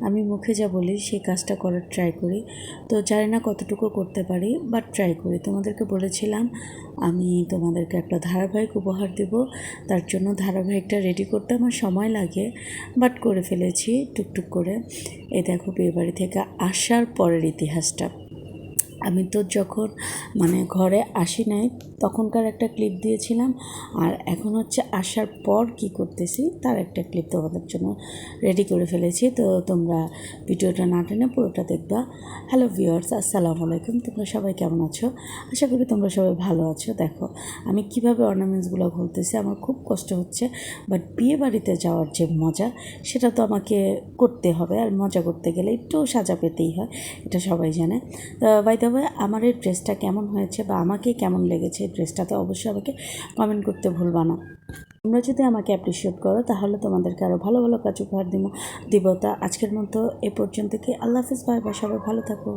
আমি মুখে যা বলি সেই কাজটা করার ট্রাই করি। তো জানি না কতটুকু করতে পারি, বাট ট্রাই করি। তোমাদেরকে বলেছিলাম আমি তোমাদেরকে একটা ধারাবাহিক উপহার দেব, তার জন্য ধারাবাহিকটা রেডি করতে আমার সময় লাগে, বাট করে ফেলেছি টুকটুক করে। এই দেখো বিয়েবাড়ি থেকে আসার পরের ইতিহাসটা। আমি তো যখন ঘরে আসি নাই তখনকার একটা ক্লিপ দিয়েছিলাম, আর এখন হচ্ছে আসার পর কি করতেছি তার একটা ক্লিপ তোমাদের জন্য রেডি করে ফেলেছি। তো তোমরা ভিডিওটা না টেনে পুরোটা দেখবা। হ্যালো ভিউয়ার্স, আসসালামু আলাইকুম। তোমরা সবাই কেমন আছো? আশা করি তোমরা সবাই ভালো আছো। দেখো আমি কিভাবে অর্নামেন্টসগুলো খুলতেছি, আমার খুব কষ্ট হচ্ছে, বাট বিয়ে বাড়িতে যাওয়ার যে মজা সেটা তো আমাকে করতে হবে, আর মজা করতে গেলে একটু সাজা পেতেই হয়, এটা সবাই জানে। বাই দ্য ওয়ে, আমার এই ড্রেসটা কেমন হয়েছে বা আমাকে কেমন লেগেছে এই ড্রেসটাতে অবশ্যই আমাকে কমেন্ট করতে ভুলবা না। তোমরা যদি আমাকে অ্যাপ্রিসিয়েট করো তাহলে তোমাদেরকে আরও ভালো ভালো কাজ উপহার দিব। তা আজকের মতো এ পর্যন্ত কি, আল্লাহ হাফিজ, বাই বাই, সবাই ভালো থাকো।